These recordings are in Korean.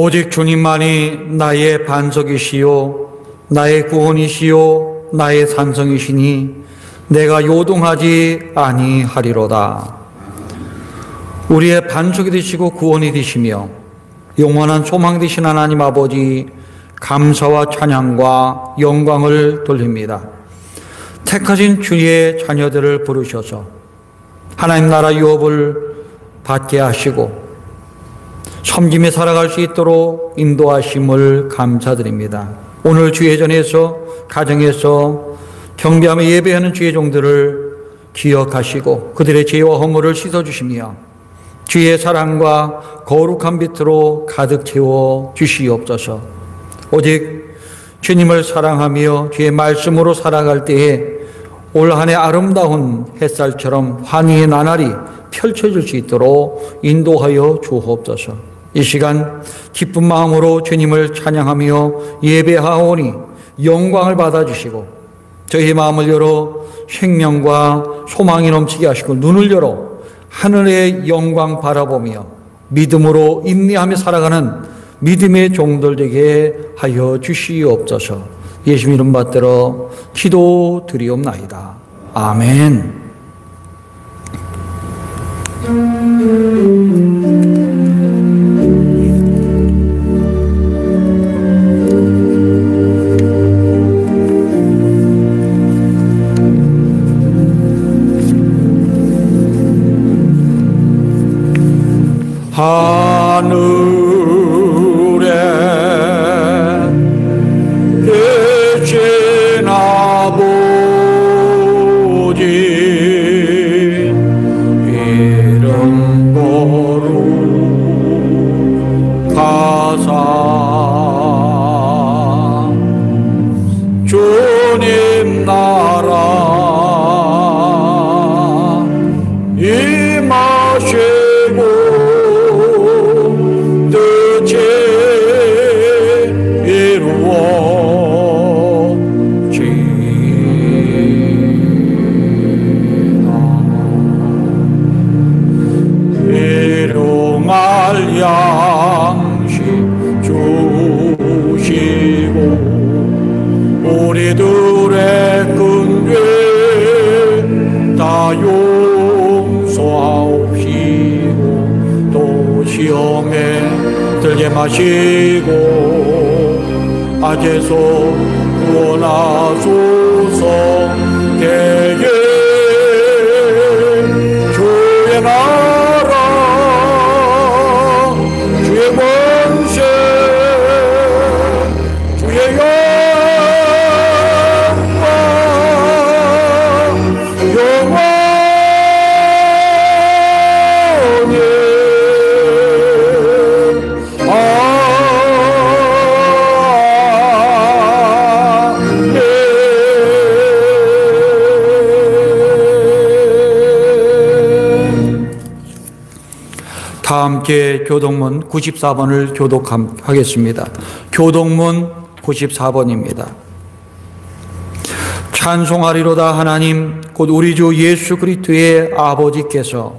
오직 주님만이 나의 반석이시요 나의 구원이시요 나의 산성이시니 내가 요동하지 아니하리로다. 우리의 반석이 되시고 구원이 되시며 영원한 소망 되신 하나님 아버지, 감사와 찬양과 영광을 돌립니다. 택하신 주의 자녀들을 부르셔서 하나님 나라 유업을 받게 하시고 섬김에 살아갈 수 있도록 인도하심을 감사드립니다. 오늘 주예전에서 가정에서 경배하며 예배하는 주의 종들을 기억하시고 그들의 죄와 허물을 씻어주시며 주의 사랑과 거룩한 빛으로 가득 채워 주시옵소서. 오직 주님을 사랑하며 주의 말씀으로 살아갈 때에 올 한 해 아름다운 햇살처럼 환희의 나날이 펼쳐질 수 있도록 인도하여 주옵소서. 이 시간 기쁜 마음으로 주님을 찬양하며 예배하오니 영광을 받아주시고 저희 마음을 열어 생명과 소망이 넘치게 하시고 눈을 열어 하늘의 영광 바라보며 믿음으로 인내하며 살아가는 믿음의 종들 되게 하여 주시옵소서. 예수님 이름 받들어 기도드리옵나이다. 아멘. 하늘에 계신 아버지 이름 거룩하사 주님 나라 임하시고 양식 주시고 우리들의 큰 죄 다 용서하옵시고 또 시험에 들게 마시고 악에서 구원하소서. 대개 주의 나라 주의 권세 주의 영광 영원히 다 함께 교동문 94번을 교독하겠습니다. 교동문 94번입니다. 찬송하리로다 하나님 곧 우리 주 예수 그리스도의 아버지께서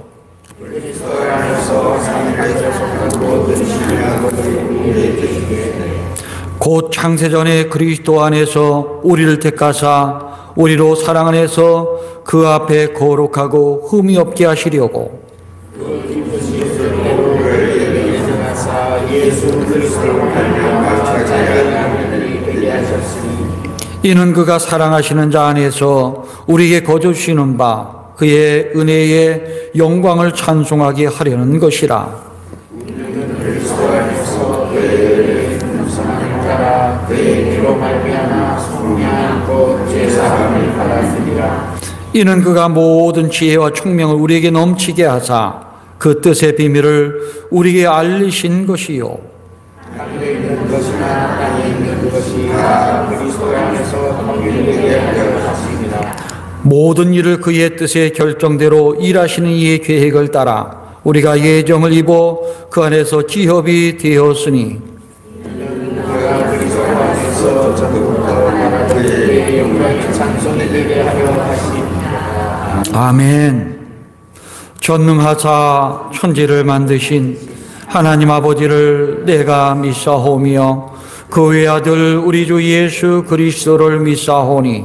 곧 창세전에 그리스도 안에서 우리를 택하사 우리로 사랑 안에서 그 앞에 거룩하고 흠이 없게 하시려고 이는 그가 사랑하시는 자 안에서 우리에게 거저 주시는 바 그의 은혜의 영광을 찬송하게 하려는 것이라. 이는 그가 모든 지혜와 총명을 우리에게 넘치게 하사 그 뜻의 비밀을 우리에게 알리신 것이요 하늘에 있는 것이나 땅에 있는 것이 다 그리스도 안에서 통일되게 하려 하십니다. 모든 일을 그의 뜻의 결정대로 일하시는 이의 계획을 따라 우리가 예정을 입어 그 안에서 기업이 되었으니 그가 그리스도 안에서 저부터 그의 영광의 찬송되게 하려 하십니다. 아멘. 전능하사 천지를 만드신 하나님 아버지를 내가 믿사오며 그 외아들 우리 주 예수 그리스도를 믿사오니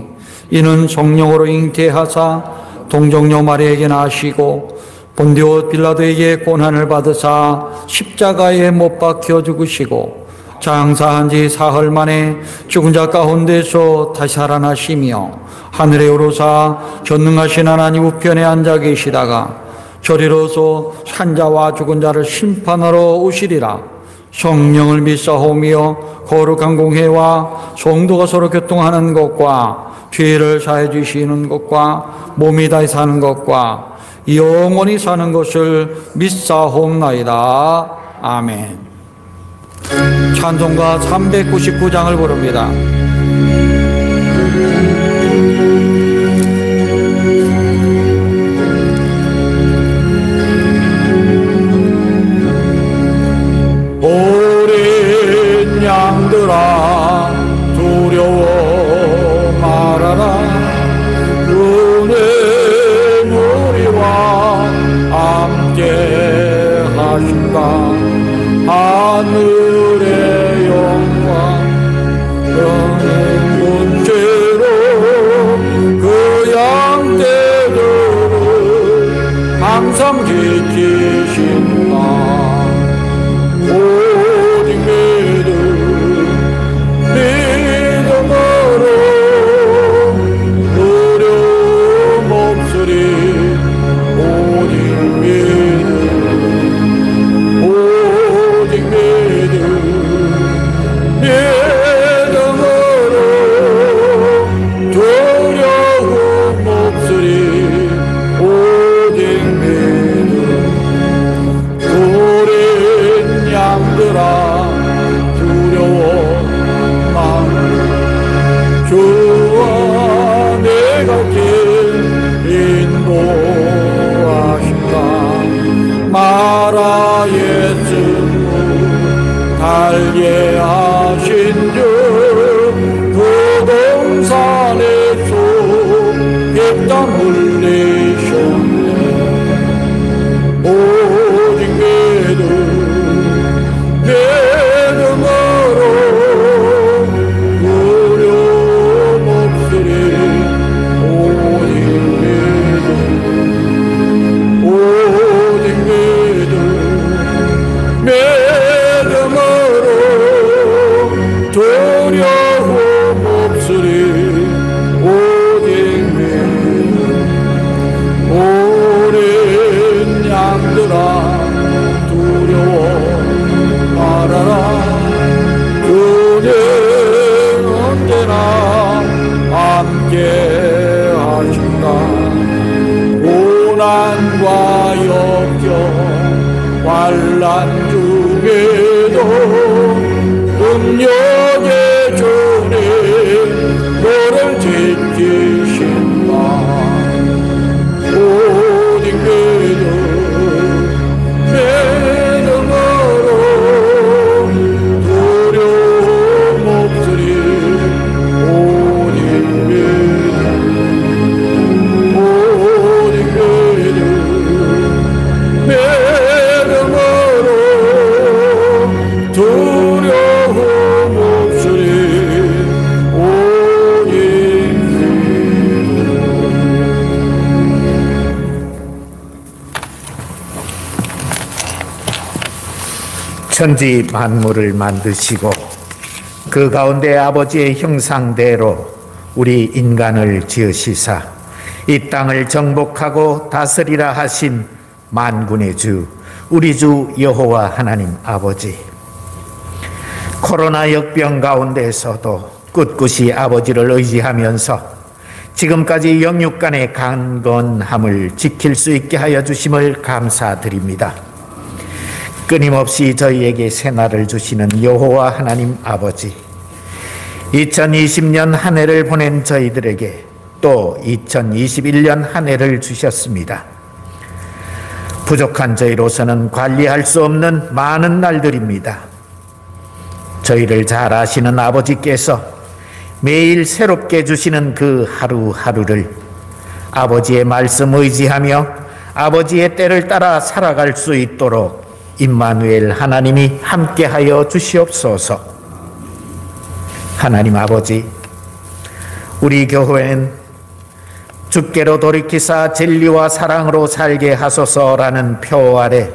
이는 성령으로 잉태하사 동정녀 마리아에게 나시고 본디오 빌라도에게 고난을 받으사 십자가에 못 박혀 죽으시고 장사한 지 사흘 만에 죽은 자 가운데서 다시 살아나시며 하늘에 오르사 전능하신 하나님 우편에 앉아 계시다가 저리로서 산자와 죽은 자를 심판하러 오시리라. 성령을 믿사오며 거룩한 공회와 성도가 서로 교통하는 것과 죄를 사해 주시는 것과 몸이 다시 사는 것과 영원히 사는 것을 믿사옵나이다. 아멘. 찬송가 399장을 부릅니다. 어린 양들아 두려워 말아라. 은혜 우리와 함께 하신다. 하늘의 영광 문제로 그 양떼들을 항상 지키신다. 오직 믿음으로 두려움 없으리. 오직 믿음으로 두려움 없으리. 오직 믿음. 어린 양들아 두려워 마라. 주와 내가 길 인도하신다. 마라의 쓴물 달게 하신 주 그 동산에서 객단 물리셨네. 오직 믿음으로 두려움 없으리. 오직 믿음으로 두려움 없으리. 오직 어린 양들아 두려워 말아라. 그는 언제나 함께 하신다. 고난과 역경 환난 중에도 능력의 주님 너를 지키신다. 오직 믿음으로 두려움 없으리. 오직 믿음으로 두려움 없으리. 오직 천지 만물을 만드시고 그 가운데 아버지의 형상대로 우리 인간을 지으시사 이 땅을 정복하고 다스리라 하신 만군의 주 우리 주 여호와 하나님 아버지, 코로나 역병 가운데서도 꿋꿋이 아버지를 의지하면서 지금까지 영육간의 강건함을 지킬 수 있게 하여 주심을 감사드립니다. 끊임없이 저희에게 새날을 주시는 여호와 하나님 아버지, 2020년 한 해를 보낸 저희들에게 또 2021년 한 해를 주셨습니다. 부족한 저희로서는 관리할 수 없는 많은 날들입니다. 저희를 잘 아시는 아버지께서 매일 새롭게 주시는 그 하루하루를 아버지의 말씀 의지하며 아버지의 때를 따라 살아갈 수 있도록 임마누엘 하나님이 함께하여 주시옵소서. 하나님 아버지, 우리 교회는 주께로 돌이키사 진리와 사랑으로 살게 하소서라는 표 아래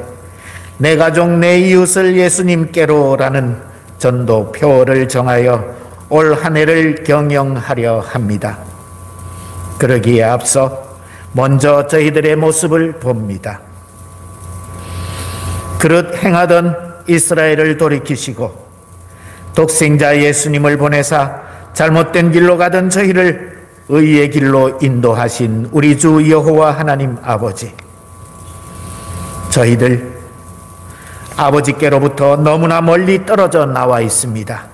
내 가족 내 이웃을 예수님께로라는 전도 표를 정하여 올 한 해를 경영하려 합니다. 그러기에 앞서 먼저 저희들의 모습을 봅니다. 그릇 행하던 이스라엘을 돌이키시고 독생자 예수님을 보내사 잘못된 길로 가던 저희를 의의 길로 인도하신 우리 주 여호와 하나님 아버지, 저희들 아버지께로부터 너무나 멀리 떨어져 나와 있습니다.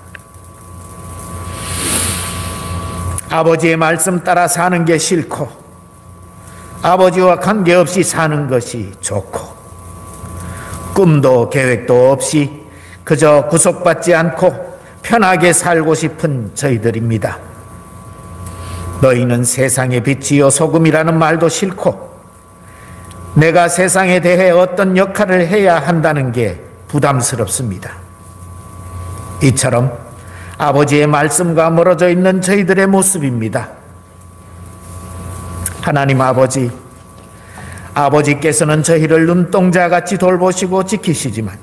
아버지의 말씀 따라 사는 게 싫고 아버지와 관계없이 사는 것이 좋고 꿈도 계획도 없이 그저 구속받지 않고 편하게 살고 싶은 저희들입니다. 너희는 세상의 빛이요 소금이라는 말도 싫고 내가 세상에 대해 어떤 역할을 해야 한다는 게 부담스럽습니다. 이처럼 아버지의 말씀과 멀어져 있는 저희들의 모습입니다. 하나님 아버지, 아버지께서는 저희를 눈동자같이 돌보시고 지키시지만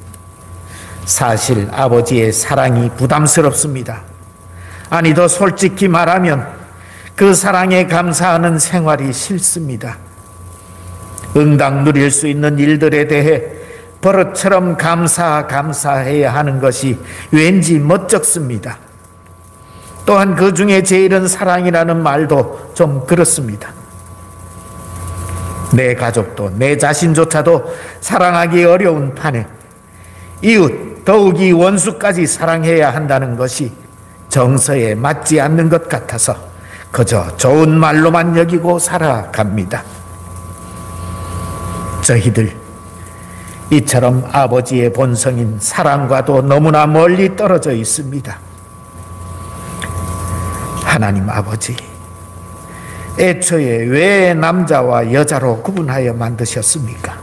사실 아버지의 사랑이 부담스럽습니다. 아니, 더 솔직히 말하면 그 사랑에 감사하는 생활이 싫습니다. 응당 누릴 수 있는 일들에 대해 버릇처럼 감사해야 하는 것이 왠지 멋쩍습니다. 또한 그 중에 제일은 사랑이라는 말도 좀 그렇습니다. 내 가족도 내 자신조차도 사랑하기 어려운 판에 이웃, 더욱이 원수까지 사랑해야 한다는 것이 정서에 맞지 않는 것 같아서 그저 좋은 말로만 여기고 살아갑니다. 저희들 이처럼 아버지의 본성인 사랑과도 너무나 멀리 떨어져 있습니다. 하나님 아버지, 애초에 왜 남자와 여자로 구분하여 만드셨습니까?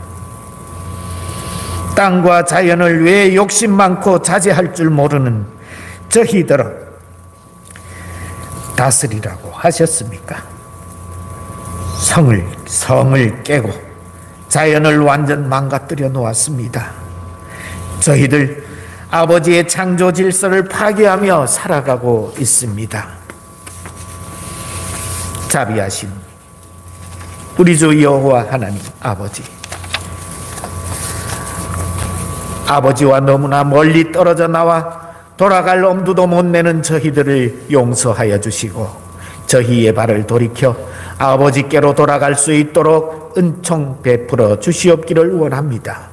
땅과 자연을 왜 욕심 많고 자제할 줄 모르는 저희들을 다스리라고 하셨습니까? 성을 깨고 자연을 완전 망가뜨려 놓았습니다. 저희들 아버지의 창조 질서를 파괴하며 살아가고 있습니다. 자비하신 우리 주 여호와 하나님 아버지, 아버지와 너무나 멀리 떨어져 나와 돌아갈 엄두도 못 내는 저희들을 용서하여 주시고 저희의 발을 돌이켜 아버지께로 돌아갈 수 있도록 은총 베풀어 주시옵기를 원합니다.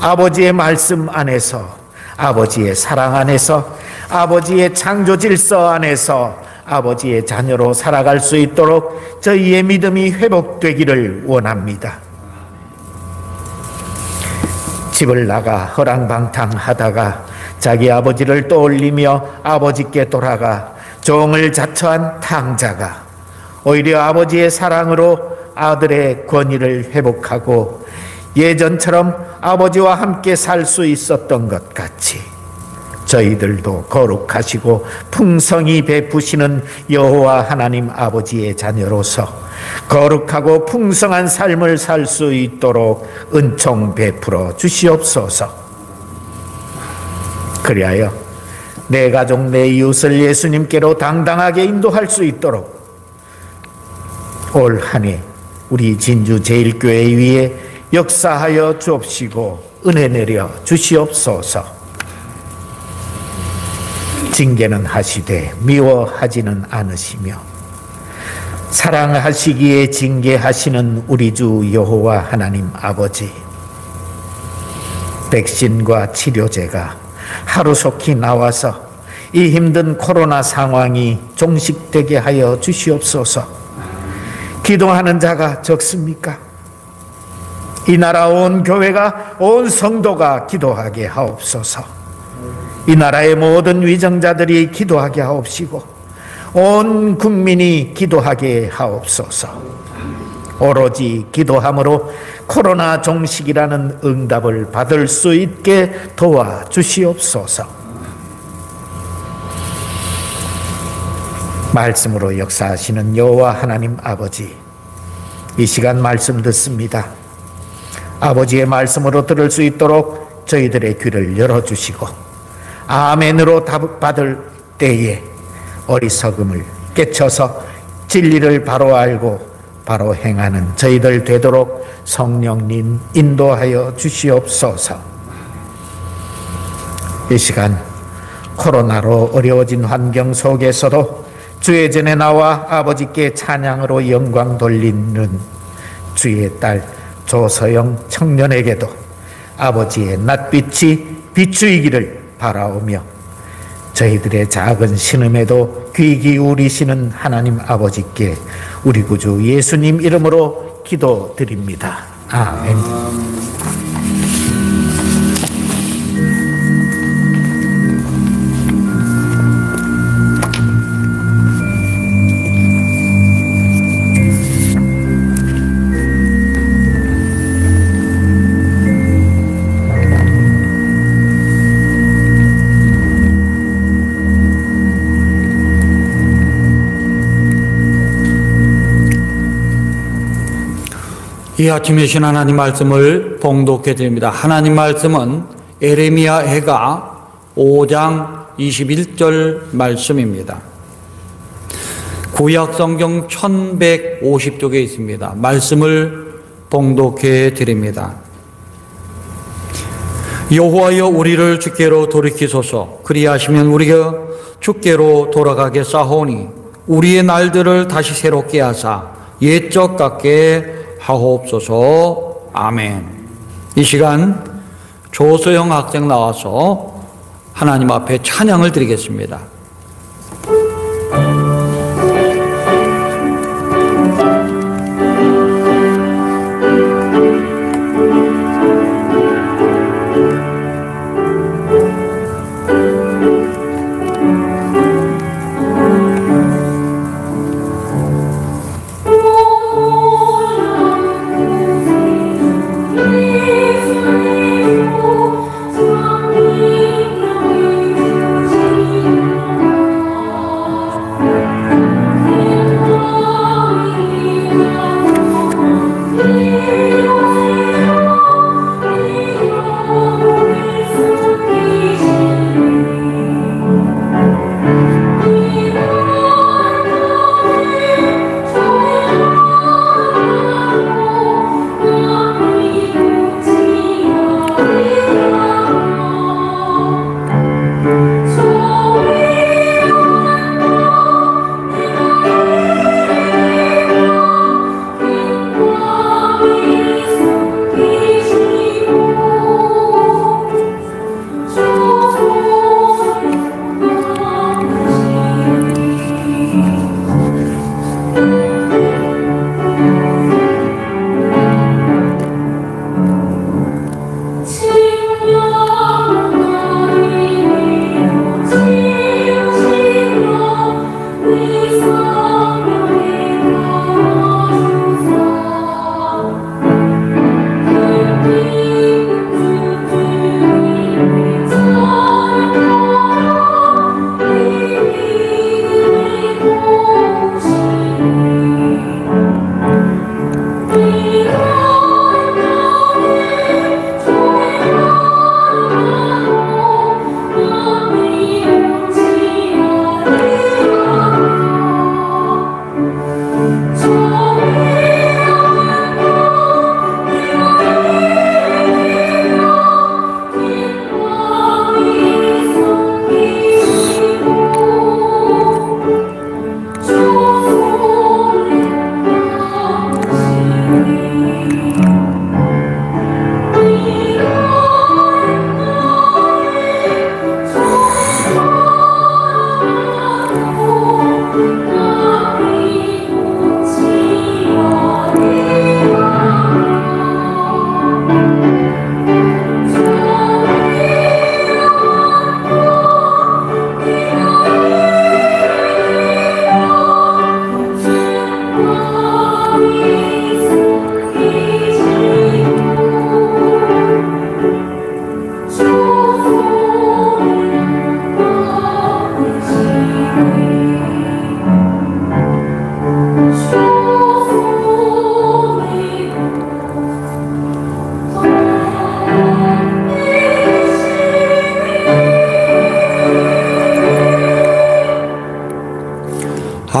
아버지의 말씀 안에서, 아버지의 사랑 안에서, 아버지의 창조 질서 안에서 아버지의 자녀로 살아갈 수 있도록 저희의 믿음이 회복되기를 원합니다. 집을 나가 허랑방탕하다가 자기 아버지를 떠올리며 아버지께 돌아가 종을 자처한 탕자가 오히려 아버지의 사랑으로 아들의 권위를 회복하고 예전처럼 아버지와 함께 살 수 있었던 것 같이 저희들도 거룩하시고 풍성히 베푸시는 여호와 하나님 아버지의 자녀로서 거룩하고 풍성한 삶을 살 수 있도록 은총 베풀어 주시옵소서. 그리하여 내 가족 내 이웃을 예수님께로 당당하게 인도할 수 있도록 올 한 해 우리 진주 제일교회 위에 역사하여 주옵시고 은혜 내려 주시옵소서. 징계는 하시되 미워하지는 않으시며 사랑하시기에 징계하시는 우리 주 여호와 하나님 아버지, 백신과 치료제가 하루속히 나와서 이 힘든 코로나 상황이 종식되게 하여 주시옵소서. 기도하는 자가 적습니까? 이 나라 온 교회가, 온 성도가 기도하게 하옵소서. 이 나라의 모든 위정자들이 기도하게 하옵시고 온 국민이 기도하게 하옵소서. 오로지 기도함으로 코로나 종식이라는 응답을 받을 수 있게 도와주시옵소서. 말씀으로 역사하시는 여호와 하나님 아버지, 이 시간 말씀 듣습니다. 아버지의 말씀으로 들을 수 있도록 저희들의 귀를 열어주시고 아멘으로 답 받을 때에 어리석음을 깨쳐서 진리를 바로 알고 바로 행하는 저희들 되도록 성령님 인도하여 주시옵소서. 이 시간 코로나로 어려워진 환경 속에서도 주의 전에 나와 아버지께 찬양으로 영광 돌리는 주의 딸 조서영 청년에게도 아버지의 낯빛이 비추이기를 바라오며 저희들의 작은 신음에도 귀 기울이시는 하나님 아버지께 우리 구주 예수님 이름으로 기도드립니다. 아멘. 이 아침에 신 하나님 말씀을 봉독해 드립니다. 하나님 말씀은 에레미야 해가 5장 21절 말씀입니다. 구약 성경 1150쪽에 있습니다. 말씀을 봉독해 드립니다. 여호와여 우리를 주께로 돌이키소서. 그리하시면 우리가 주께로 돌아가겠사오니 우리의 날들을 다시 새롭게 하사 옛적 같게 하옵소서. 아멘. 이 시간 조소영 학생 나와서 하나님 앞에 찬양을 드리겠습니다.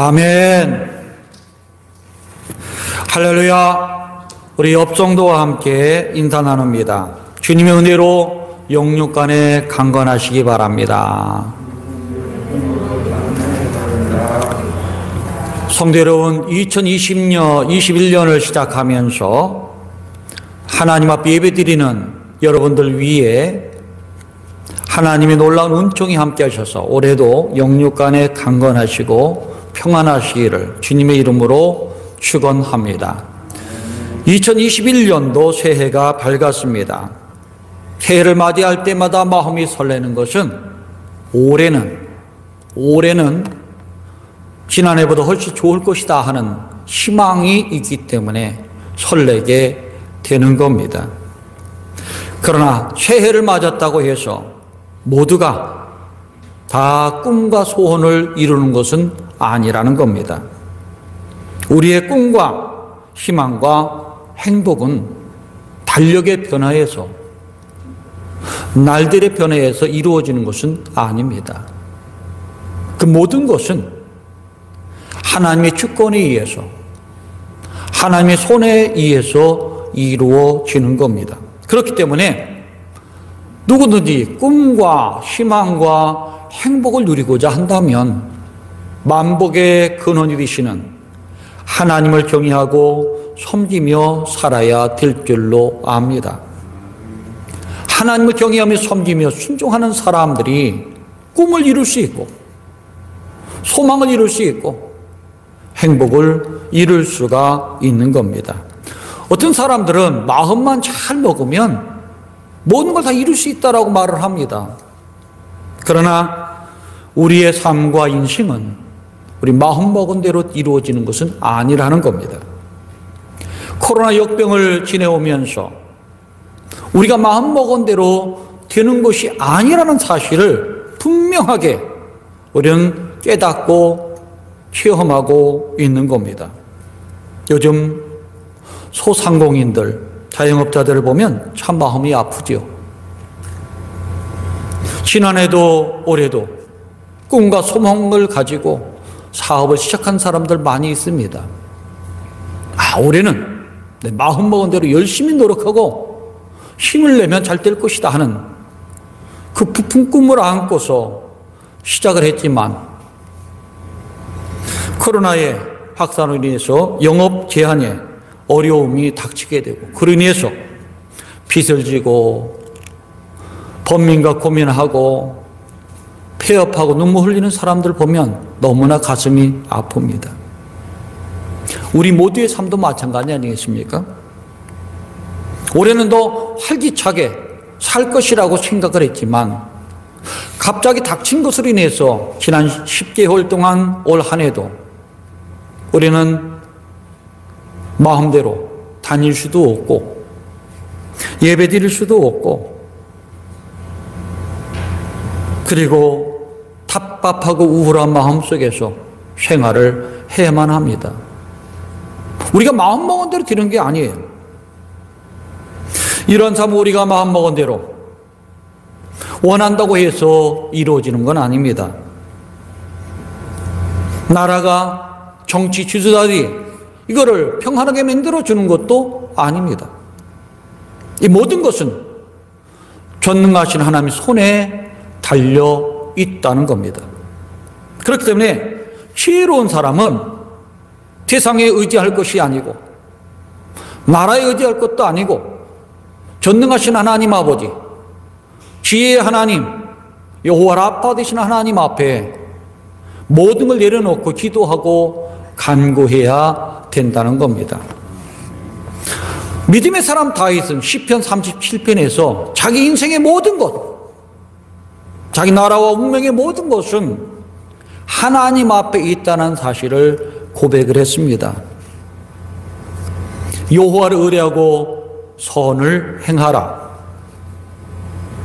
아멘. 할렐루야. 우리 옆성도와 함께 인사 나눕니다. 주님의 은혜로 영육간에 강건하시기 바랍니다. 성도 여러분, 21년을 시작하면서 하나님 앞에 예배드리는 여러분들 위에 하나님의 놀라운 은총이 함께 하셔서 올해도 영육간에 강건하시고 평안하시기를 주님의 이름으로 축원합니다. 2021년도 새해가 밝았습니다. 새해를 맞이할 때마다 마음이 설레는 것은 올해는 지난해보다 훨씬 좋을 것이다 하는 희망이 있기 때문에 설레게 되는 겁니다. 그러나 새해를 맞았다고 해서 모두가 다 꿈과 소원을 이루는 것은 아니라는 겁니다. 우리의 꿈과 희망과 행복은 달력의 변화에서, 날들의 변화에서 이루어지는 것은 아닙니다. 그 모든 것은 하나님의 주권에 의해서, 하나님의 손에 의해서 이루어지는 겁니다. 그렇기 때문에 누구든지 꿈과 희망과 행복을 누리고자 한다면 만복의 근원이 되시는 하나님을 경외하고 섬기며 살아야 될 줄로 압니다. 하나님을 경외하며 섬기며 순종하는 사람들이 꿈을 이룰 수 있고 소망을 이룰 수 있고 행복을 이룰 수가 있는 겁니다. 어떤 사람들은 마음만 잘 먹으면 모든 걸 다 이룰 수 있다라고 말을 합니다. 그러나 우리의 삶과 인생은 우리 마음 먹은 대로 이루어지는 것은 아니라는 겁니다. 코로나 역병을 지내오면서 우리가 마음 먹은 대로 되는 것이 아니라는 사실을 분명하게 우리는 깨닫고 체험하고 있는 겁니다. 요즘 소상공인들, 자영업자들을 보면 참 마음이 아프죠. 지난해도 올해도 꿈과 소망을 가지고 사업을 시작한 사람들 많이 있습니다. 올해는 내 마음 먹은 대로 열심히 노력하고 힘을 내면 잘 될 것이다 하는 그 부푼 꿈을 안고서 시작을 했지만 코로나의 확산으로 인해서 영업 제한에 어려움이 닥치게 되고 그로 인해서 빚을 지고 범민과 고민하고 폐업하고 눈물 흘리는 사람들 보면 너무나 가슴이 아픕니다. 우리 모두의 삶도 마찬가지 아니겠습니까? 올해는 더 활기차게 살 것이라고 생각을 했지만 갑자기 닥친 것으로 인해서 지난 10개월 동안 올 한 해도 우리는 마음대로 다닐 수도 없고 예배 드릴 수도 없고 그리고 답답하고 우울한 마음 속에서 생활을 해야만 합니다. 우리가 마음먹은 대로 되는 게 아니에요. 이런 삶 우리가 마음먹은 대로 원한다고 해서 이루어지는 건 아닙니다. 나라가 정치 지도자들이 이거를 평안하게 만들어주는 것도 아닙니다. 이 모든 것은 전능하신 하나님의 손에 달려 있다는 겁니다. 그렇기 때문에 지혜로운 사람은 세상에 의지할 것이 아니고 나라에 의지할 것도 아니고 전능하신 하나님 아버지, 지혜의 하나님, 여호와 라파 되신 하나님 앞에 모든 걸 내려놓고 기도하고 간구해야 된다는 겁니다. 믿음의 사람 다윗은 시편 37편에서 자기 인생의 모든 것, 자기 나라와 운명의 모든 것은 하나님 앞에 있다는 사실을 고백을 했습니다. 여호와를 의뢰하고 선을 행하라.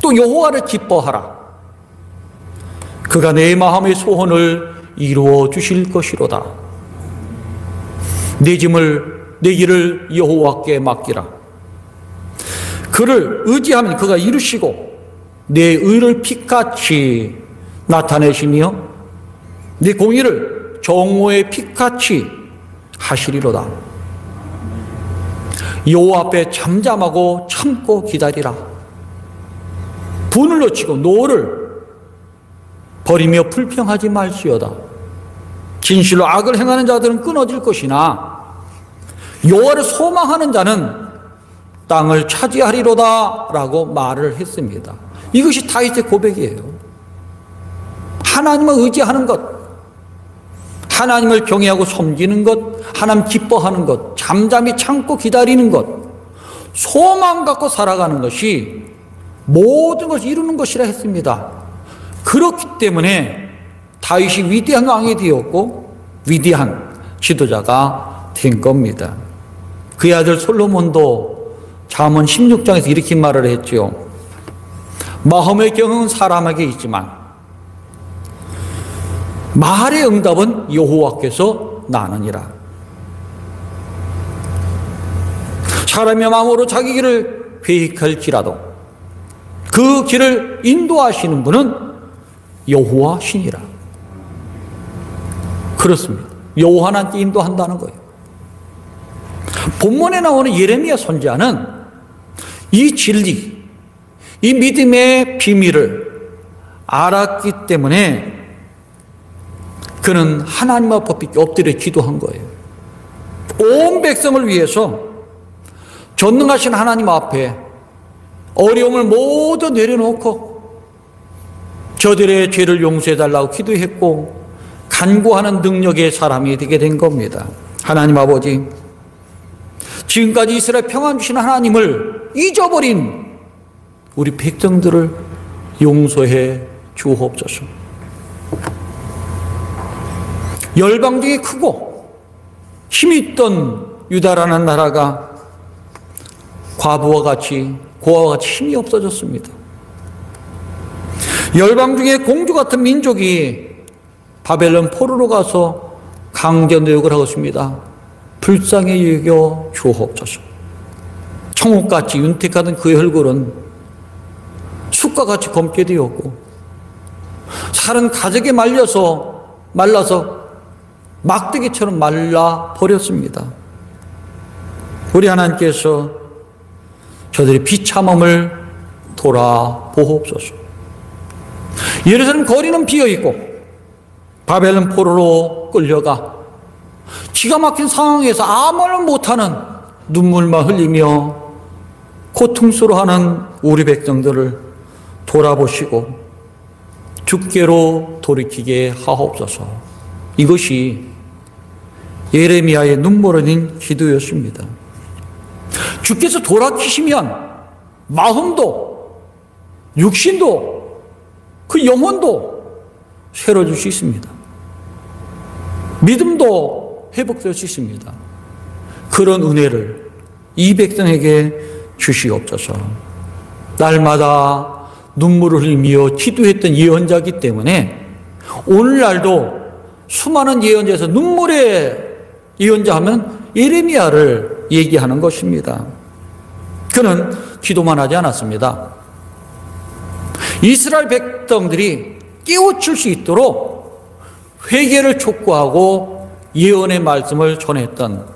또 여호와를 기뻐하라. 그가 내 마음의 소원을 이루어 주실 것이로다. 내 길을 여호와께 맡기라. 그를 의지하면 그가 이루시고 내 의를 빛같이 나타내시며 내 공의를 정오의 빛같이 하시리로다. 여호와 앞에 잠잠하고 참고 기다리라. 분을 놓치고 노를 버리며 불평하지 말지어다. 진실로 악을 행하는 자들은 끊어질 것이나 여호와를 소망하는 자는 땅을 차지하리로다 라고 말을 했습니다. 이것이 다윗의 고백이에요. 하나님을 의지하는 것, 하나님을 경외하고 섬기는 것, 하나님 기뻐하는 것, 잠잠히 참고 기다리는 것, 소망 갖고 살아가는 것이 모든 것을 이루는 것이라 했습니다. 그렇기 때문에 다윗이 위대한 왕이 되었고 위대한 지도자가 된 겁니다. 그의 아들 솔로몬도 잠언 16장에서 이렇게 말을 했죠. 마음의 경영은 사람에게 있지만 말의 응답은 여호와께서 나느니라. 사람의 마음으로 자기 길을 계획할지라도 그 길을 인도하시는 분은 여호와시니라. 그렇습니다. 여호와 하나님께 인도한다는 거예요. 본문에 나오는 예레미야 선지자는 이 진리, 이 믿음의 비밀을 알았기 때문에 그는 하나님 앞에 엎드려 기도한 거예요. 온 백성을 위해서 전능하신 하나님 앞에 어려움을 모두 내려놓고 저들의 죄를 용서해달라고 기도했고 간구하는 능력의 사람이 되게 된 겁니다. 하나님 아버지, 지금까지 이스라엘 평안 주신 하나님을 잊어버린 우리 백성들을 용서해 주옵소서. 열방 중에 크고 힘이 있던 유다라는 나라가 과부와 같이 고아와 같이 힘이 없어졌습니다. 열방 중에 공주 같은 민족이 바벨론 포로로 가서 강제 노역을 하고 있습니다. 불쌍히 여겨 주옵소서. 청옥같이 윤택하던 그의 얼굴은 숯과같이 검게 되었고 살은 가적에 말라서 막대기처럼 말라 버렸습니다. 우리 하나님께서 저들의 비참함을 돌아보옵소서. 예루살렘 거리는 비어있고 바벨론 포로로 끌려가 기가 막힌 상황에서 아무 말 못하는 눈물만 흘리며 고통스러워하는 우리 백성들을 돌아보시고 주께로 돌이키게 하옵소서. 이것이 예레미야의 눈물 흘린 기도였습니다. 주께서 돌아키시면 마음도 육신도 그 영혼도 새로워질 수 있습니다. 믿음도 회복될 수 있습니다. 그런 은혜를 이 백성에게 주시옵소서. 날마다 눈물을 흘리며 기도했던 예언자이기 때문에 오늘날도 수많은 예언자에서 눈물의 예언자 하면 예레미야를 얘기하는 것입니다. 그는 기도만 하지 않았습니다. 이스라엘 백성들이 깨우칠 수 있도록 회개를 촉구하고 예언의 말씀을 전했던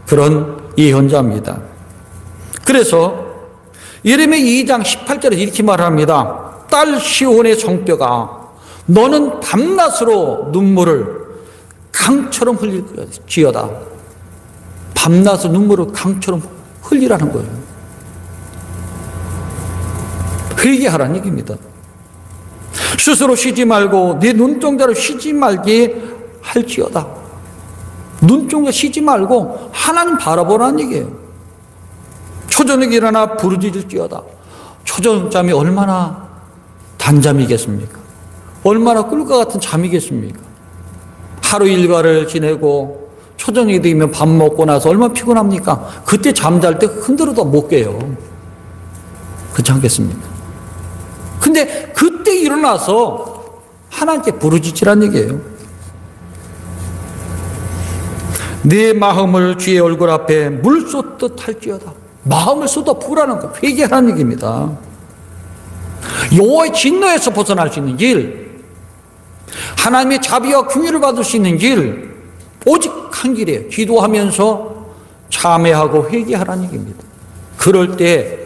그런 예언자입니다. 그래서 예레미야 2장 18절에 이렇게 말합니다. 딸 시온의 성벽아, 너는 밤낮으로 눈물을 강처럼 흘릴지어다. 밤낮으로 눈물을 강처럼 흘리라는 거예요. 회개하라는 얘기입니다. 스스로 쉬지 말고 네 눈동자를 쉬지 말게 할지어다. 눈동자 쉬지 말고 하나님 바라보라는 얘기예요. 초저녁에 일어나 부르짖을지어다. 초저녁잠이 얼마나 단잠이겠습니까? 얼마나 꿀과 같은 잠이겠습니까? 하루 일과를 지내고 초저녁이 되면 밥 먹고 나서 얼마나 피곤합니까? 그때 잠잘 때 흔들어도 못 깨요. 그렇지 않겠습니까? 근데 그때 일어나서 하나님께 부르짖으란 얘기예요. 내 마음을 주의 얼굴 앞에 물 쏟듯 할지어다. 마음을 쏟아 부으라는 거, 회개하라는 얘기입니다. 여호와의 진노에서 벗어날 수 있는 길, 하나님의 자비와 긍휼을 받을 수 있는 길, 오직 한 길이에요. 기도하면서 참회하고 회개하라는 얘기입니다. 그럴 때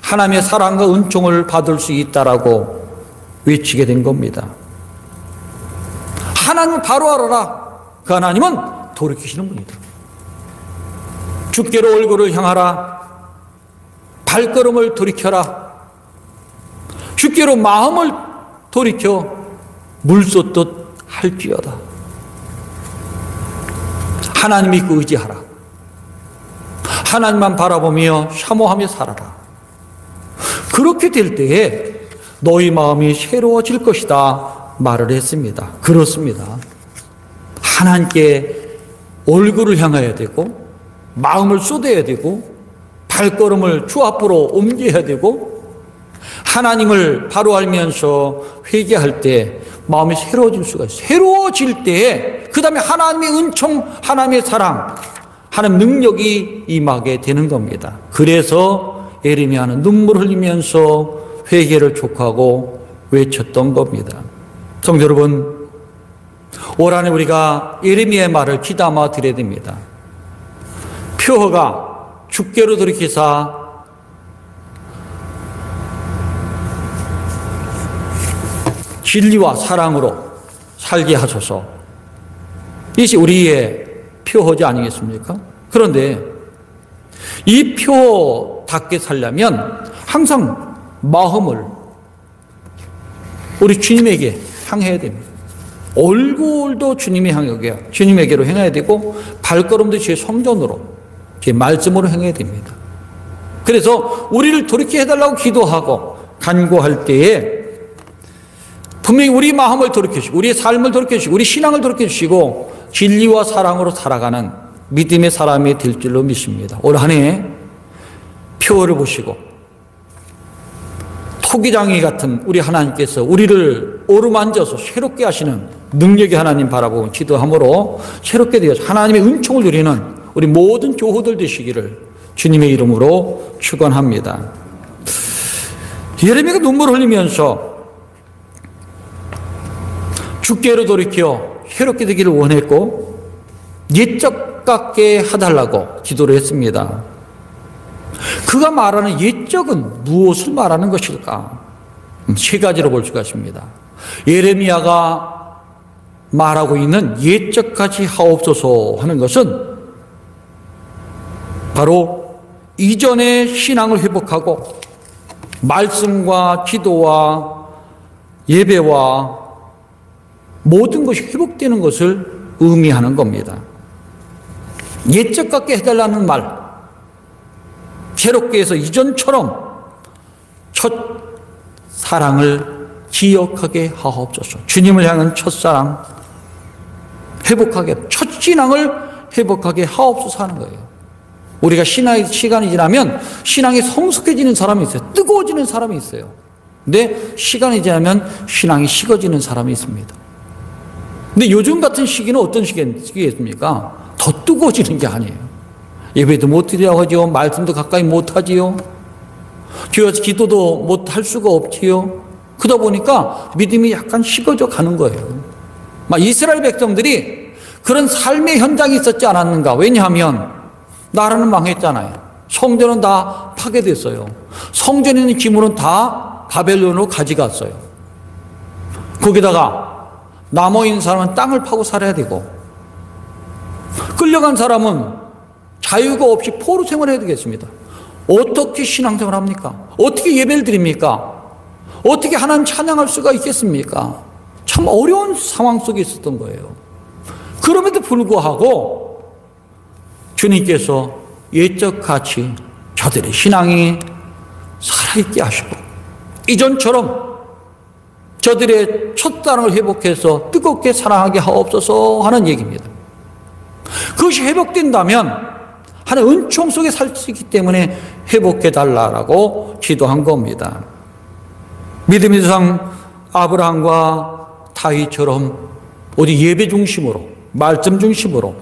하나님의 사랑과 은총을 받을 수 있다라고 외치게 된 겁니다. 하나님은 바로 알아라. 그 하나님은 돌이키시는 분이다. 주께로 얼굴을 향하라. 발걸음을 돌이켜라. 주께로 마음을 돌이켜 물 쏟듯 할지어다. 하나님 믿고 의지하라. 하나님만 바라보며 사모하며 살아라. 그렇게 될 때에 너희 마음이 새로워질 것이다 말을 했습니다. 그렇습니다. 하나님께 얼굴을 향해야 되고 마음을 쏟아야 되고 발걸음을 주 앞으로 옮겨야 되고 하나님을 바로 알면서 회개할 때 마음이 새로워질 수가 있어요. 새로워질 때에 그 다음에 하나님의 은총, 하나님의 사랑, 하나님 능력이 임하게 되는 겁니다. 그래서 예레미야는 눈물 흘리면서 회개를 촉구하고 외쳤던 겁니다. 성도 여러분, 올 한해 우리가 예레미야의 말을 귀담아 드려야 됩니다. 표허가 주께로 돌이키사 진리와 사랑으로 살게 하소서. 이것이 우리의 표허지 아니겠습니까? 그런데 이 표답게 살려면 항상 마음을 우리 주님에게 향해야 됩니다. 얼굴도 주님에게로 행해야 되고 발걸음도 제 성전으로, 제 말씀으로 행해야 됩니다. 그래서 우리를 돌이켜 해달라고 기도하고 간구할 때에 분명히 우리 마음을 돌이켜주시고 우리의 삶을 돌이켜주시고 우리 신앙을 돌이켜주시고 진리와 사랑으로 살아가는 믿음의 사람이 될 줄로 믿습니다. 올 한 해 표를 보시고 토기장이 같은 우리 하나님께서 우리를 오르만져서 새롭게 하시는 능력의 하나님 바라보고 기도함으로 새롭게 되어서 하나님의 은총을 누리는 우리 모든 교우들 되시기를 주님의 이름으로 축원합니다. 예레미야가 눈물을 흘리면서 주께로 돌이켜 새롭게 되기를 원했고 옛적 같게 해달라고 기도를 했습니다. 그가 말하는 옛적은 무엇을 말하는 것일까? 세 가지로 볼 수가 있습니다. 예레미야가 말하고 있는 옛적같이 하옵소서 하는 것은 바로 이전의 신앙을 회복하고 말씀과 기도와 예배와 모든 것이 회복되는 것을 의미하는 겁니다. 옛적 같게 해달라는 말, 새롭게 해서 이전처럼 첫 사랑을 기억하게 하옵소서. 주님을 향한 첫사랑 회복하게, 첫 신앙을 회복하게 하옵소서 하는 거예요. 우리가 시간이 지나면 신앙이 성숙해지는 사람이 있어요. 뜨거워지는 사람이 있어요. 근데 시간이 지나면 신앙이 식어지는 사람이 있습니다. 근데 요즘 같은 시기는 어떤 시기겠습니까? 더 뜨거워지는 게 아니에요. 예배도 못 드리라고 하지요. 말씀도 가까이 못 하지요. 교회 와서 기도도 못 할 수가 없지요. 그러다 보니까 믿음이 약간 식어져 가는 거예요. 막 이스라엘 백성들이 그런 삶의 현장이 있었지 않았는가? 왜냐하면 나라는 망했잖아요. 성전은 다 파괴됐어요. 성전에 있는 기물은 다 바벨론으로 가져갔어요. 거기다가 남아있는 사람은 땅을 파고 살아야 되고 끌려간 사람은 자유가 없이 포로 생활해야 되겠습니다. 어떻게 신앙생활을 합니까? 어떻게 예배를 드립니까? 어떻게 하나님 찬양할 수가 있겠습니까? 참 어려운 상황 속에 있었던 거예요. 그럼에도 불구하고 주님께서 옛적같이 저들의 신앙이 살아있게 하시고 이전처럼 저들의 첫사랑을 회복해서 뜨겁게 사랑하게 하옵소서 하는 얘기입니다. 그것이 회복된다면 하나의 은총 속에 살 수 있기 때문에 회복해달라고 기도한 겁니다. 믿음의 조상 아브라함과 다윗처럼 우리 예배 중심으로 말씀 중심으로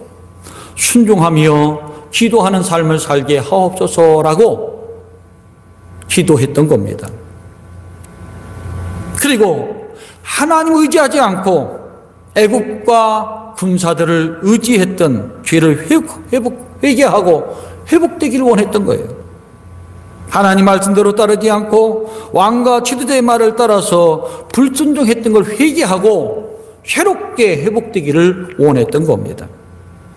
순종하며 기도하는 삶을 살게 하옵소서라고 기도했던 겁니다. 그리고 하나님을 의지하지 않고 애국과 군사들을 의지했던 죄를 회개하고 회복되기를 원했던 거예요. 하나님 말씀대로 따르지 않고 왕과 지도자의 말을 따라서 불순종했던 걸 회개하고 새롭게 회복되기를 원했던 겁니다.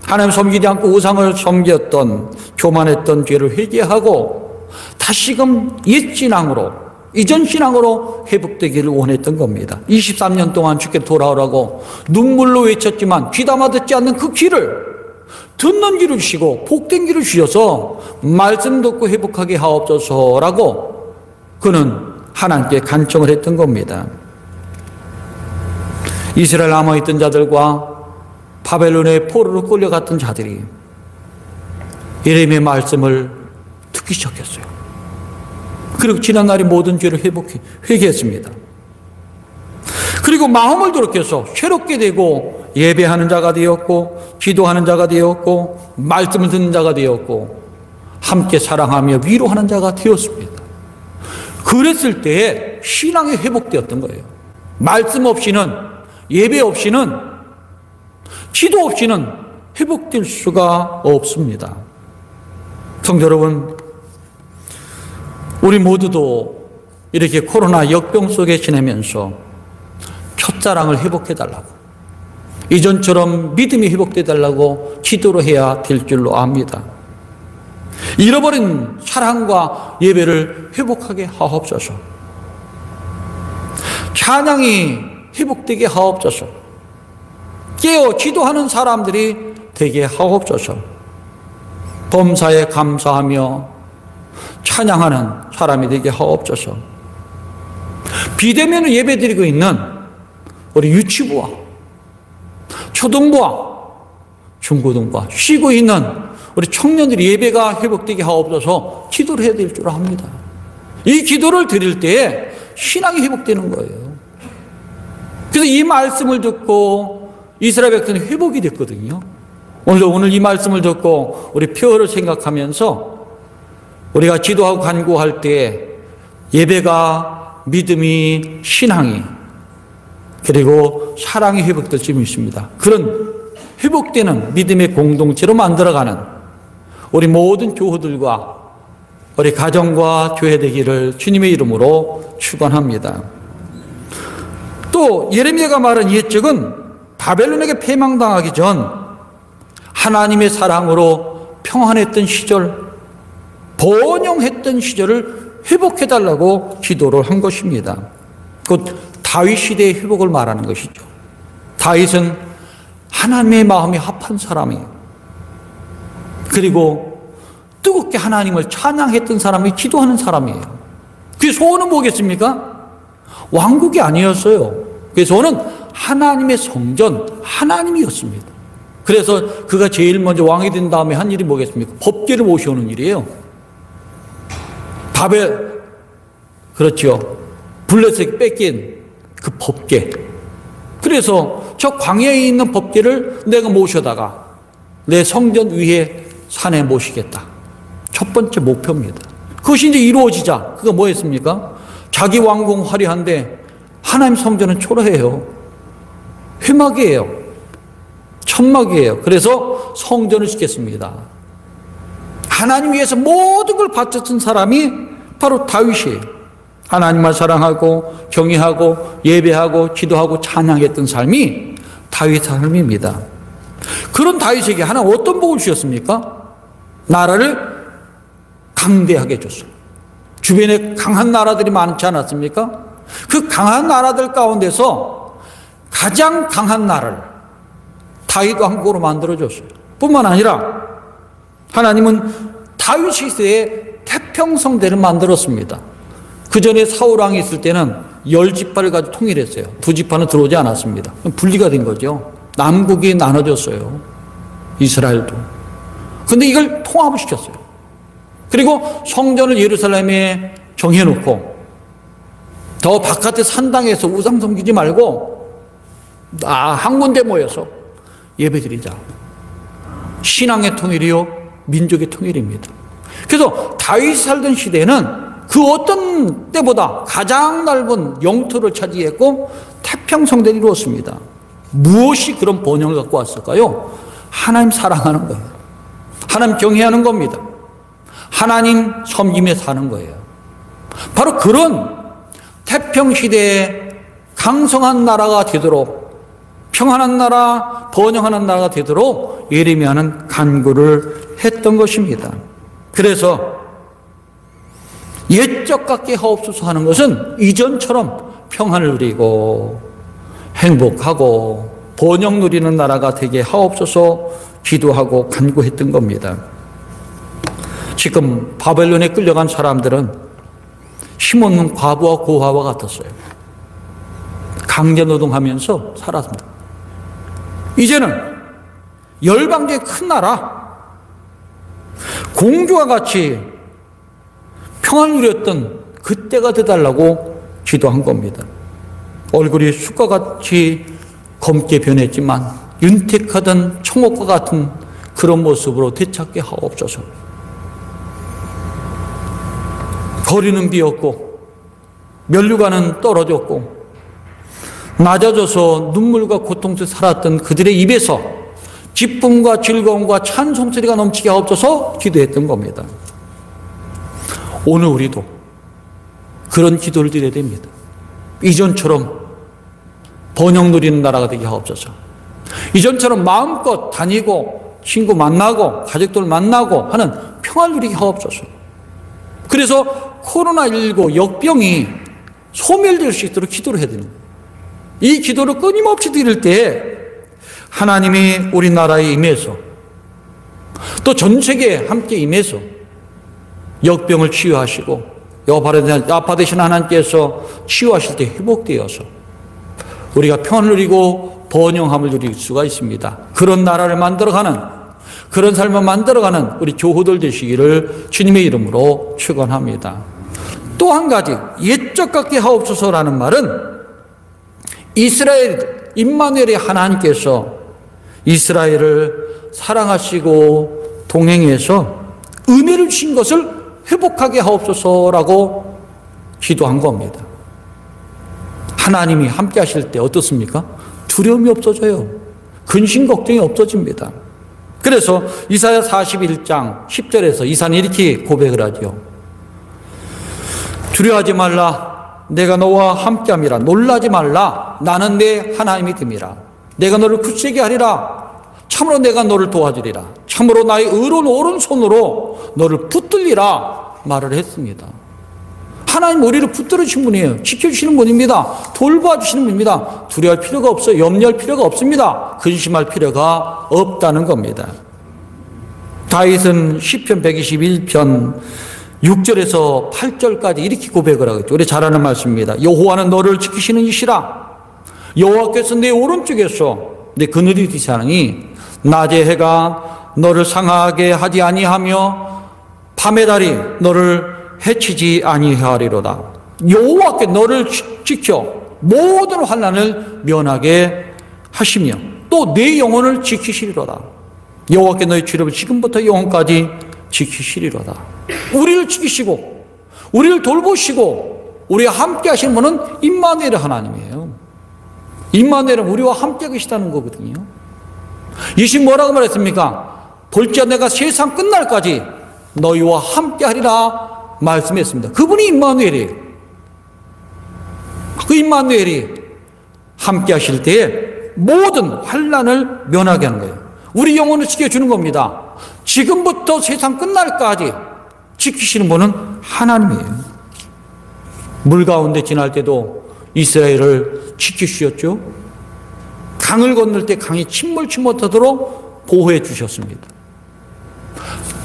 하나님 섬기지 않고 우상을 섬겼던 교만했던 죄를 회개하고 다시금 옛 신앙으로, 이전 신앙으로 회복되기를 원했던 겁니다. 23년 동안 주께 돌아오라고 눈물로 외쳤지만 귀담아 듣지 않는 그 귀를 듣는 귀를 주시고 복된 귀를 주셔서 말씀 듣고 회복하게 하옵소서라고 그는 하나님께 간청을 했던 겁니다. 이스라엘 남아있던 자들과 바벨론의 포로로 끌려갔던 자들이 예레미야의 말씀을 듣기 시작했어요. 그리고 지난날의 모든 죄를 회개했습니다. 그리고 마음을 돌이켜서 새롭게 되고 예배하는 자가 되었고 기도하는 자가 되었고 말씀을 듣는 자가 되었고 함께 사랑하며 위로하는 자가 되었습니다. 그랬을 때에 신앙이 회복되었던 거예요. 말씀 없이는, 예배 없이는, 기도 없이는 회복될 수가 없습니다. 성도 여러분, 우리 모두도 이렇게 코로나 역병 속에 지내면서 첫사랑을 회복해달라고, 이전처럼 믿음이 회복되달라고 기도를 해야 될 줄로 압니다. 잃어버린 사랑과 예배를 회복하게 하옵소서. 찬양이 회복되게 하옵소서. 깨어 기도하는 사람들이 되게 하옵소서. 범사에 감사하며 찬양하는 사람이 되게 하옵소서. 비대면을 예배드리고 있는 우리 유치부와 초등부와 중고등부와 쉬고 있는 우리 청년들이 예배가 회복되게 하옵소서 기도를 해야 될 줄 압니다. 이 기도를 드릴 때에 신앙이 회복되는 거예요. 그래서 이 말씀을 듣고 이스라엘 백성이 회복이 됐거든요. 오늘 이 말씀을 듣고 우리 표를 생각하면서 우리가 기도하고 간구할 때 예배가, 믿음이, 신앙이, 그리고 사랑이 회복될 수 있습니다. 그런 회복되는 믿음의 공동체로 만들어가는 우리 모든 교우들과 우리 가정과 교회 되기를 주님의 이름으로 축원합니다. 또 예레미야가 말한 옛적은 바벨론에게 패망당하기 전 하나님의 사랑으로 평안했던 시절, 번영했던 시절을 회복해달라고 기도를 한 것입니다. 곧 다윗 시대의 회복을 말하는 것이죠. 다윗은 하나님의 마음이 합한 사람이에요. 그리고 뜨겁게 하나님을 찬양했던 사람이 기도하는 사람이에요. 그 소원은 뭐겠습니까? 왕국이 아니었어요. 그 소원은 하나님의 성전, 하나님이었습니다. 그래서 그가 제일 먼저 왕이 된 다음에 한 일이 뭐겠습니까? 법궤를 모셔오는 일이에요. 그렇죠. 블레셋에게 뺏긴 그 법궤. 그래서 저 광야에 있는 법궤를 내가 모셔다가 내 성전 위에 산에 모시겠다. 첫 번째 목표입니다. 그것이 이제 이루어지자 그가 뭐 했습니까? 자기 왕궁 화려한데 하나님 성전은 초라해요. 회막이에요. 천막이에요. 그래서 성전을 짓겠습니다. 하나님 위해서 모든 걸 바쳤던 사람이 바로 다윗이에요. 하나님을 사랑하고 경외하고 예배하고 기도하고 찬양했던 삶이 다윗 삶입니다. 그런 다윗에게 하나님 어떤 복을 주셨습니까? 나라를 강대하게 해줬어요. 주변에 강한 나라들이 많지 않았습니까? 그 강한 나라들 가운데서 가장 강한 나라를 다윗 왕국으로 만들어줬어요. 뿐만 아니라 하나님은 다윗 시대에 태평성대를 만들었습니다. 그 전에 사울 왕이 있을 때는 10지파를 가지고 통일했어요. 2지파는 들어오지 않았습니다. 분리가 된 거죠. 남국이 나눠졌어요. 이스라엘도. 근데 이걸 통합을 시켰어요. 그리고 성전을 예루살렘에 정해놓고 더 바깥에 산당에서 우상 섬기지 말고 한 군데 모여서 예배드리자. 신앙의 통일이요 민족의 통일입니다. 그래서 다윗이 살던 시대에는 그 어떤 때보다 가장 넓은 영토를 차지했고 태평성대를 이루었습니다. 무엇이 그런 번영을 갖고 왔을까요? 하나님 사랑하는 거예요. 하나님 경외하는 겁니다. 하나님 섬김에 사는 거예요. 바로 그런 태평시대에 강성한 나라가 되도록, 평안한 나라, 번영하는 나라가 되도록 예레미야는 간구를 했던 것입니다. 그래서 옛적 같게 하옵소서 하는 것은 이전처럼 평안을 누리고 행복하고 번영 누리는 나라가 되게 하옵소서 기도하고 간구했던 겁니다. 지금 바벨론에 끌려간 사람들은 힘없는 과부와 고아와 같았어요. 강제노동하면서 살았습니다. 이제는 열방계의 큰 나라, 공주와 같이 평안을 누렸던 그때가 되달라고 기도한 겁니다. 얼굴이 숯과 같이 검게 변했지만 윤택하던 청옥과 같은 그런 모습으로 되찾게 하옵소서. 거리는 비었고 면류관은 떨어졌고 낮아져서 눈물과 고통 속에 살았던 그들의 입에서 기쁨과 즐거움과 찬송소리가 넘치게 하옵소서 기도했던 겁니다. 오늘 우리도 그런 기도를 드려야 됩니다. 이전처럼 번영 누리는 나라가 되게 하옵소서. 이전처럼 마음껏 다니고 친구 만나고 가족들 만나고 하는 평화를 누리게 하옵소서. 그래서 코로나19 역병이 소멸될 수 있도록 기도를 해야 되는 거예요. 이 기도를 끊임없이 드릴 때 하나님이 우리나라에 임해서 또 전 세계에 함께 임해서 역병을 치유하시고 여호와 되신 하나님께서 치유하실 때 회복되어서 우리가 평안을 누리고 번영함을 누릴 수가 있습니다. 그런 나라를 만들어가는, 그런 삶을 만들어가는 우리 교우들 되시기를 주님의 이름으로 축원합니다. 또 한 가지, 옛적 같게 하옵소서라는 말은 이스라엘 임마누엘의 하나님께서 이스라엘을 사랑하시고 동행해서 은혜를 주신 것을 회복하게 하옵소서라고 기도한 겁니다. 하나님이 함께 하실 때 어떻습니까? 두려움이 없어져요. 근심 걱정이 없어집니다. 그래서 이사야 41장 10절에서 이사는 이렇게 고백을 하죠. 두려워하지 말라. 내가 너와 함께함이라. 놀라지 말라. 나는 내 하나님이 됨이라. 내가 너를 굳세게 하리라. 참으로 내가 너를 도와주리라. 참으로 나의 의로운 오른손으로 너를 붙들리라 말을 했습니다. 하나님 우리를 붙들으신 분이에요. 지켜주시는 분입니다. 돌봐주시는 분입니다. 두려워할 필요가 없어요. 염려할 필요가 없습니다. 근심할 필요가 없다는 겁니다. 다윗은 시편 121편 6절에서 8절까지 이렇게 고백을 하고 있죠. 우리 잘 아는 말씀입니다. 여호와는 너를 지키시는 이시라. 여호와께서 내 오른쪽에서 내 그늘이 되시나니 낮의 해가 너를 상하게 하지 아니하며 밤의 달이 너를 해치지 아니하리로다. 여호와께 너를 지켜 모든 환난을 면하게 하시며 또 내 영혼을 지키시리로다. 여호와께 너의 주력을 지금부터 영혼까지 지키시리로다. 우리를 지키시고 우리를 돌보시고 우리와 함께 하시는 분은 임마누엘 하나님이에요. 임마누엘은 우리와 함께 계시다는 거거든요. 예수님 뭐라고 말했습니까? 볼지어다 내가 세상 끝날까지 너희와 함께 하리라 말씀했습니다. 그분이 임마누엘이에요. 그 임마누엘이 함께 하실 때에 모든 환난을 면하게 하는 거예요. 우리 영혼을 지켜주는 겁니다. 지금부터 세상 끝날까지 지키시는 분은 하나님이에요. 물 가운데 지날 때도 이스라엘을 지키셨죠. 강을 건널 때 강이 침몰치 못하도록 보호해 주셨습니다.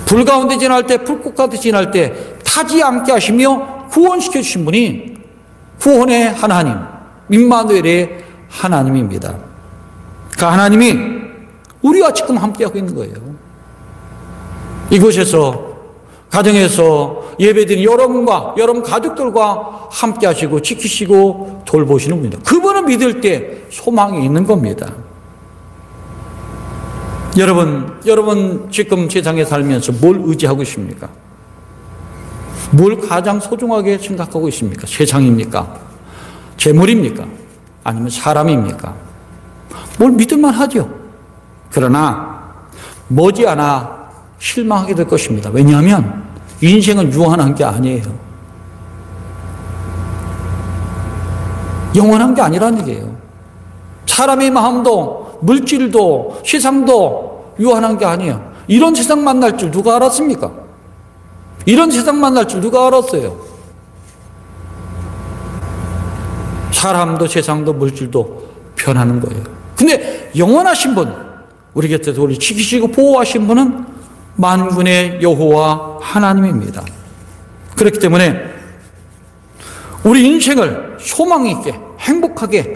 불 가운데 지날 때, 불꽃 가운데 지날 때 타지 않게 하시며 구원시켜 주신 분이 구원의 하나님, 임마누엘의 하나님입니다. 그 하나님이 우리와 지금 함께하고 있는 거예요. 이곳에서 가정에서 예배드린 여러분과 여러분 가족들과 함께 하시고 지키시고 돌보시는 분입니다. 그분을 믿을 때 소망이 있는 겁니다. 여러분 지금 세상에 살면서 뭘 의지하고 있습니까? 뭘 가장 소중하게 생각하고 있습니까? 세상입니까? 재물입니까? 아니면 사람입니까? 뭘 믿을만 하죠. 그러나 머지않아 실망하게 될 것입니다. 왜냐하면 인생은 유한한 게 아니에요. 영원한 게 아니라는 얘기예요. 사람의 마음도 물질도 세상도 유한한 게 아니에요. 이런 세상 만날 줄 누가 알았습니까? 이런 세상 만날 줄 누가 알았어요? 사람도 세상도 물질도 변하는 거예요. 근데 영원하신 분, 우리 곁에서 우리 지키시고 보호하신 분은 만군의 여호와 하나님입니다. 그렇기 때문에 우리 인생을 소망 있게 행복하게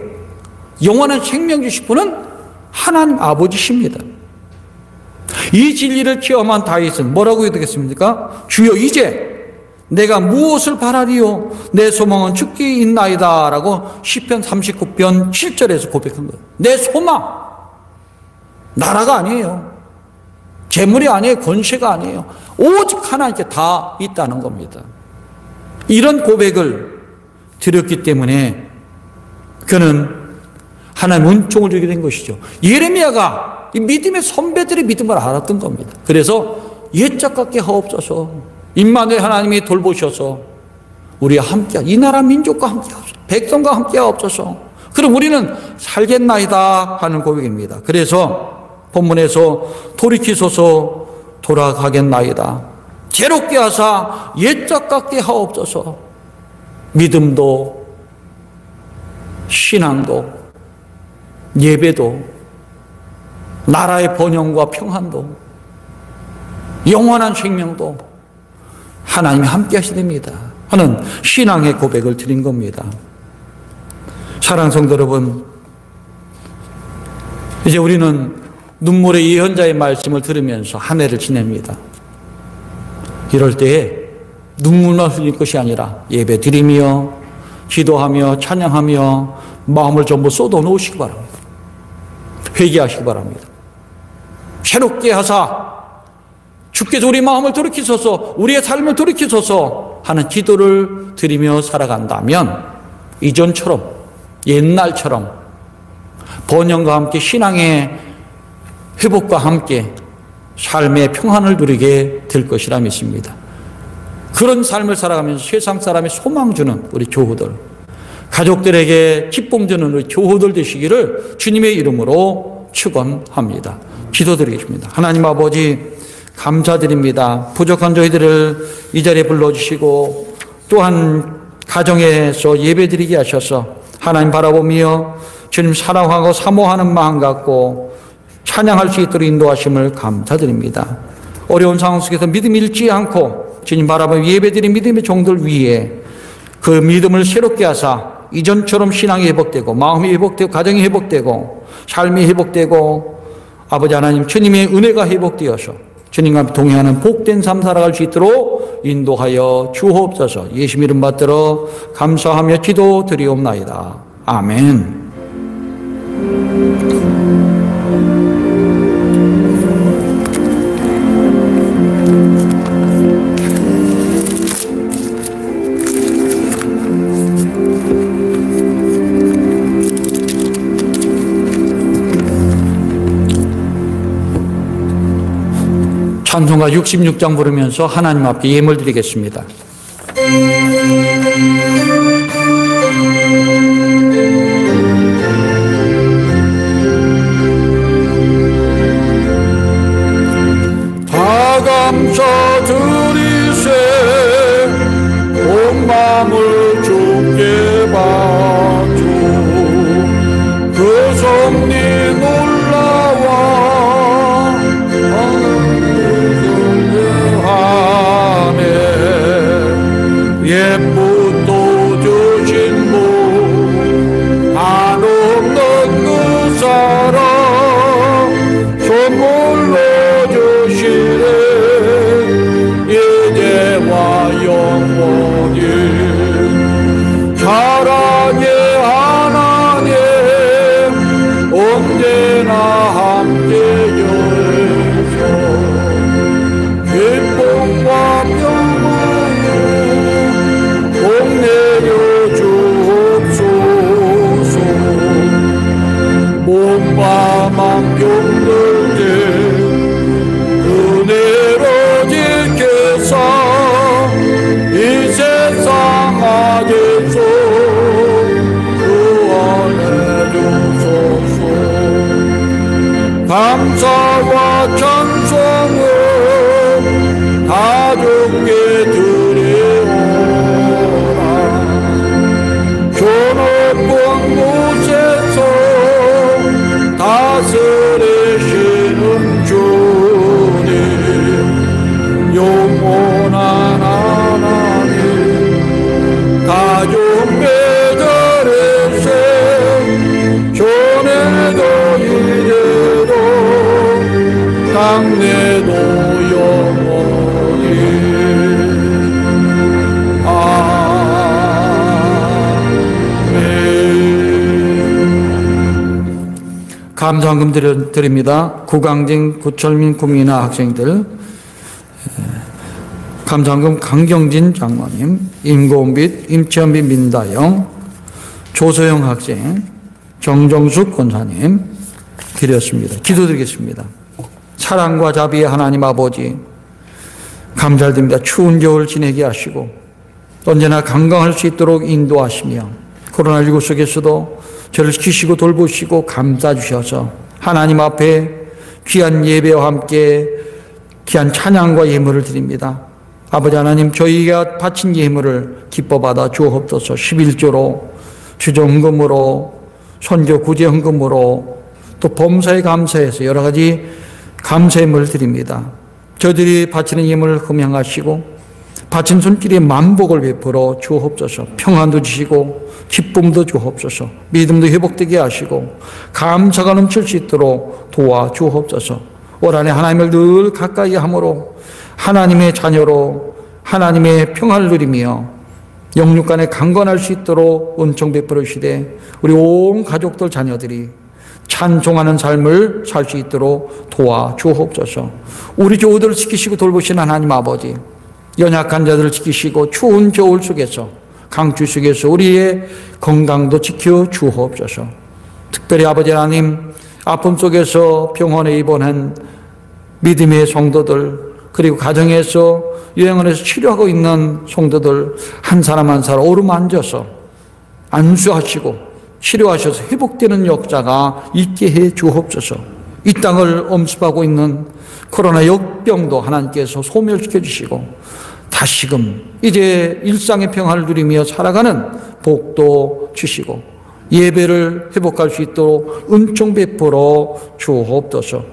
영원한 생명 주실 분은 하나님 아버지십니다. 이 진리를 체험한 다윗은 뭐라고 해야 되겠습니까? 주여 이제 내가 무엇을 바라리요? 내 소망은 주께 있나이다 라고 시편 39편 7절에서 고백한 거예요. 내 소망, 나라가 아니에요. 재물이 아니에요. 권세가 아니에요. 오직 하나님께 다 있다는 겁니다. 이런 고백을 드렸기 때문에 그는 하나님 은총을 주게 된 것이죠. 예레미야가 이 믿음의 선배들의 믿음을 알았던 겁니다. 그래서 옛적 같게 하옵소서, 임마누엘 하나님이 돌보셔서 우리와 함께, 이 나라 민족과 함께 하옵소서, 백성과 함께 하옵소서, 그럼 우리는 살겠나이다 하는 고백입니다. 그래서 본문에서 돌이키소서 돌아가겠나이다, 새롭게 하사 옛적 같게 하옵소서, 믿음도 신앙도 예배도 나라의 번영과 평안도 영원한 생명도 하나님이 함께 하시됩니다 하는 신앙의 고백을 드린 겁니다. 사랑하는 성도 여러분, 이제 우리는 눈물의 예언자의 말씀을 들으면서 한 해를 지냅니다. 이럴 때에 눈물만 흘릴 것이 아니라 예배 드리며 기도하며 찬양하며 마음을 전부 쏟아 놓으시기 바랍니다. 회개하시기 바랍니다. 새롭게 하사 주께서 우리 마음을 돌이키소서, 우리의 삶을 돌이키소서 하는 기도를 드리며 살아간다면 이전처럼, 옛날처럼 번영과 함께 신앙의 회복과 함께 삶의 평안을 누리게 될 것이라 믿습니다. 그런 삶을 살아가면서 세상 사람의 소망 주는 우리 교우들, 가족들에게 기쁨 주는 우리 교우들 되시기를 주님의 이름으로 축원합니다. 기도드리겠습니다. 하나님 아버지, 감사드립니다. 부족한 저희들을 이 자리에 불러주시고 또한 가정에서 예배드리게 하셔서 하나님 바라보며 주님 사랑하고 사모하는 마음 갖고 찬양할 수 있도록 인도하심을 감사드립니다. 어려운 상황 속에서 믿음 잃지 않고 주님 바라보며 예배드린 믿음의 종들 위에 그 믿음을 새롭게 하사 이전처럼 신앙이 회복되고 마음이 회복되고 가정이 회복되고 삶이 회복되고 아버지 하나님 주님의 은혜가 회복되어서 주님과 동행하는 복된 삶 살아갈 수 있도록 인도하여 주옵소서. 예수님 이름 받들어 감사하며 기도드리옵나이다. 아멘. 찬송가 66장 부르면서 하나님 앞에 예물 드리겠습니다. 다 감사드리세 온 마음을 주께 바쳐 그 섭리 놀라와 예쁘도 주신 분 한없는 그 사랑 선물로 주시네 감사헌금 드립니다. 구강진, 구철민 구민아 학생들, 감사헌금 강경진 장로님, 임고은빛, 임치현빛 민다영, 조소영 학생, 정정숙 권사님 드렸습니다. 기도드리겠습니다. 사랑과 자비의 하나님 아버지, 감사드립니다. 추운 겨울 지내게 하시고 언제나 건강할 수 있도록 인도하시며 코로나19 속에서도 저를 지키시고 돌보시고 감싸 주셔서 하나님 앞에 귀한 예배와 함께 귀한 찬양과 예물을 드립니다. 아버지 하나님, 저희가 바친 예물을 기뻐 받아 주옵소서. 11조로, 주정금으로, 선교 구제 헌금으로, 또 범사에 감사해서 여러 가지 감사 예물을 드립니다. 저들이 바치는 예물을 흠양하시고 바친 손길에 만복을 베풀어 주옵소서. 평안도 주시고 기쁨도 주옵소서. 믿음도 회복되게 하시고 감사가 넘칠 수 있도록 도와주옵소서. 올 한해 하나님을 늘 가까이 함으로 하나님의 자녀로 하나님의 평안을 누리며 영육 간에 강건할 수 있도록 은총 베풀어 주시되 우리 온 가족들 자녀들이 찬송하는 삶을 살 수 있도록 도와주옵소서. 우리 교우들을 지키시고 돌보시는 하나님 아버지, 연약한 자들을 지키시고 추운 겨울 속에서 강추 속에서 우리의 건강도 지켜 주옵소서. 특별히 아버지 하나님, 아픔 속에서 병원에 입원한 믿음의 성도들, 그리고 가정에서 요양원에서 치료하고 있는 성도들 한 사람 한 사람 오르만져서 안수하시고 치료하셔서 회복되는 역사가 있게 해 주옵소서. 이 땅을 엄습하고 있는 코로나 역병도 하나님께서 소멸시켜 주시고 다시금 이제 일상의 평화를 누리며 살아가는 복도 주시고 예배를 회복할 수 있도록 은총 베풀어 주옵소서.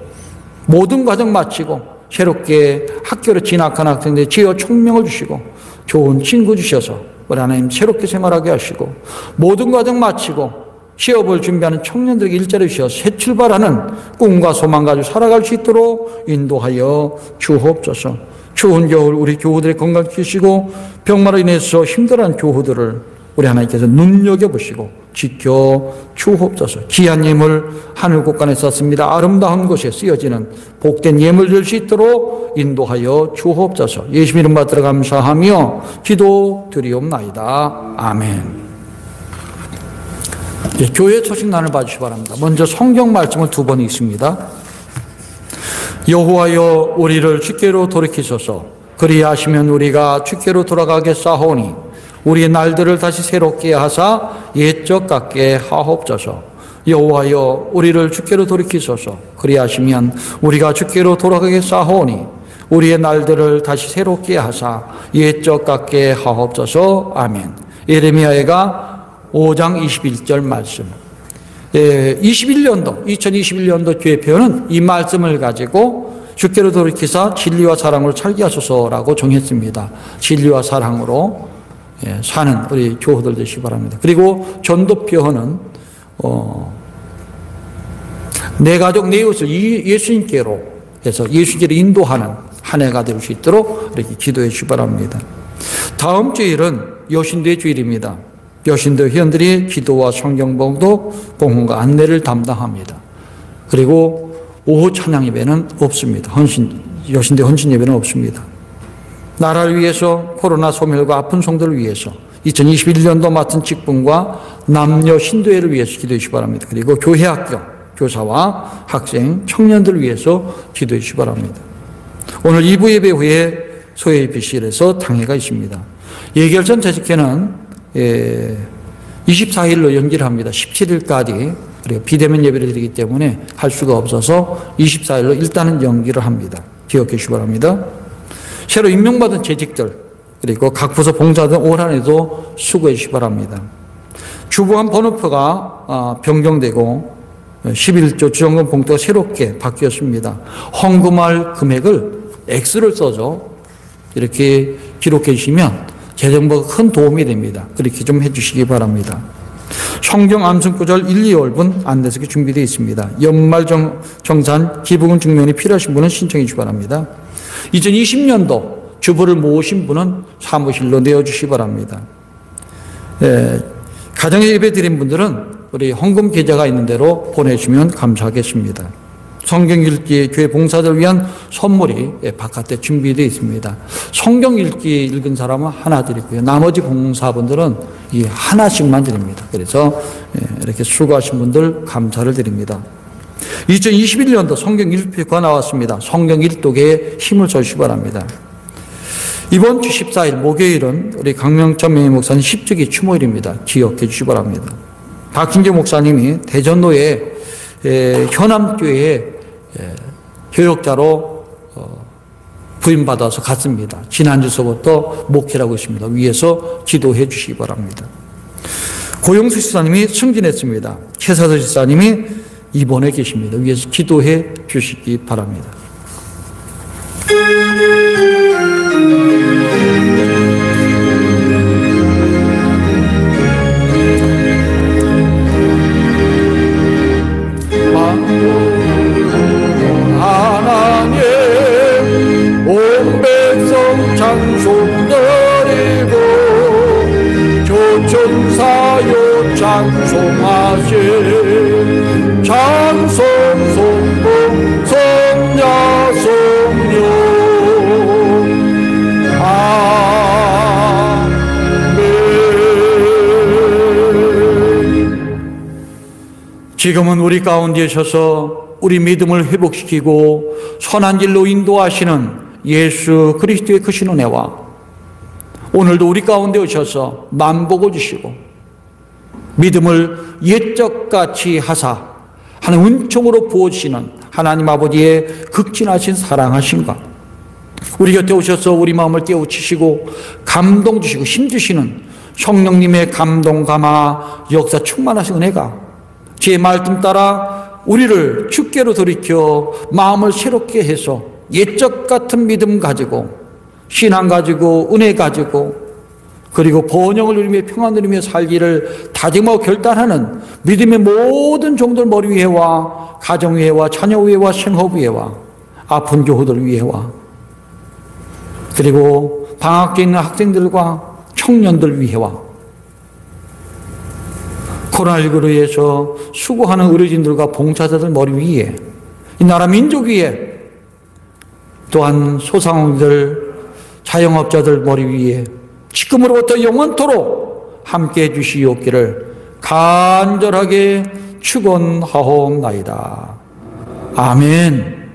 모든 과정 마치고 새롭게 학교로 진학한 학생들 지혜와 총명을 주시고 좋은 친구 주셔서 우리 하나님 새롭게 생활하게 하시고 모든 과정 마치고 취업을 준비하는 청년들에게 일자리 주셔서 새 출발하는 꿈과 소망 가지고 살아갈 수 있도록 인도하여 주옵소서. 추운 겨울 우리 교우들의 건강 지키시고 병마로 인해서 힘들어하는 교우들을 우리 하나님께서 눈여겨보시고 지켜 주옵소서. 귀한 예물 하늘 곳간에 썼습니다. 아름다운 곳에 쓰여지는 복된 예물 될 수 있도록 인도하여 주옵소서. 예수님 이름 받들어 감사하며 기도 드리옵나이다. 아멘. 교회 소식란을 봐주시기 바랍니다. 먼저 성경 말씀을 두 번 읽습니다. 여호와여 우리를 주께로 돌이키소서. 그리하시면 우리가 주께로 돌아가겠사오니 우리의 날들을 다시 새롭게 하사 옛적 같게 하옵소서. 여호와여 우리를 주께로 돌이키소서. 그리하시면 우리가 주께로 돌아가겠사오니 우리의 날들을 다시 새롭게 하사 옛적 같게 하옵소서. 아멘. 예레미야가 5장 21절 말씀. 2021년도 교회표는 이 말씀을 가지고 주께로 돌이키사 진리와 사랑으로 살게 하소서라고 정했습니다. 진리와 사랑으로 사는 우리 교우들 되시기 바랍니다. 그리고 전도표는 내 가족 내 이웃을 예수님께로 해서 예수님께로 인도하는 한 해가 될 수 있도록 이렇게 기도해 주시기 바랍니다. 다음 주일은 여신도의 주일입니다. 여신도 회원들이 기도와 성경봉도 봉헌과 안내를 담당합니다. 그리고 오후 찬양 예배는 없습니다. 여신도 헌신 예배는 없습니다. 나라를 위해서 코로나 소멸과 아픈 성도를 위해서 2021년도 맡은 직분과 남녀 신도회를 위해서 기도해 주시기 바랍니다. 그리고 교회 학교 교사와 학생 청년들을 위해서 기도해 주시기 바랍니다. 오늘 2부 예배 후에 소예비실에서 당회가 있습니다. 예결선 재직회는 24일로 연기를 합니다. 17일까지 그리고 비대면 예배를 드리기 때문에 할 수가 없어서 24일로 일단은 연기를 합니다. 기억해 주시기 바랍니다. 새로 임명받은 재직들 그리고 각 부서 봉사들 올 한 해도 수고해 주시기 바랍니다. 주보안 번호표가 변경되고 11조 주정금 봉투가 새롭게 바뀌었습니다. 헌금할 금액을 X를 써서 이렇게 기록해 주시면 재정보가 큰 도움이 됩니다. 그렇게 좀 해주시기 바랍니다. 성경 암송구절 1, 2월분 안내석이 준비되어 있습니다. 연말 정산 기부금 증명이 필요하신 분은 신청해 주시기 바랍니다. 2020년도 주부를 모으신 분은 사무실로 내어주시기 바랍니다. 가정에 예배 드린 분들은 우리 헌금 계좌가 있는 대로 보내주시면 감사하겠습니다. 성경 읽기 교회 봉사자를 위한 선물이 바깥에 준비되어 있습니다. 성경 읽기 읽은 사람은 하나 드리고요. 나머지 봉사분들은 이 하나씩만 드립니다. 그래서 이렇게 수고하신 분들 감사를 드립니다. 2021년도 성경 읽기가 나왔습니다. 성경 읽독에 힘을 써주시기 바랍니다. 이번 주 14일 목요일은 우리 강명천 명예 목사님 10주기 추모일입니다. 기억해 주시기 바랍니다. 박진재 목사님이 대전로에 현암교회에 교역자로 부임받아서 갔습니다. 지난주서부터 목회라고 있습니다. 위에서 기도해 주시기 바랍니다. 고영수 지사님이 승진했습니다. 최사도 지사님이 입원해 계십니다. 위에서 기도해 주시기 바랍니다. 하나님 온 백성 찬송 드리고 조천사요 찬송하시 찬송 송봉 성야 성료 아멘. 지금은 우리 가운데 오셔서 우리 믿음을 회복시키고 선한 길로 인도하시는 예수 그리스도의 크신 은혜와 오늘도 우리 가운데 오셔서 만복을 주시고 믿음을 옛적같이 하사 하는 은총으로 부어주시는 하나님 아버지의 극진하신 사랑하심과 우리 곁에 오셔서 우리 마음을 깨우치시고 감동 주시고 힘주시는 성령님의 감동 감화 역사 충만하신 은혜가 제 말씀 따라 우리를 주께로 돌이켜 마음을 새롭게 해서 옛적 같은 믿음 가지고 신앙 가지고 은혜 가지고 그리고 번영을 누리며 평안 누리며 살기를 다짐하고 결단하는 믿음의 모든 종들 머리 위에와 가정 위에와 자녀 위에와 생업 위에와 아픈 교우들 위에와 그리고 방학에 있는 학생들과 청년들 위에와 코로나19로 인해서 수고하는 의료진들과 봉사자들 머리 위에 이 나라 민족 위에 또한 소상공인들 자영업자들 머리 위에 지금으로부터 영원토록 함께해 주시옵기를 간절하게 축원하옵나이다. 아멘.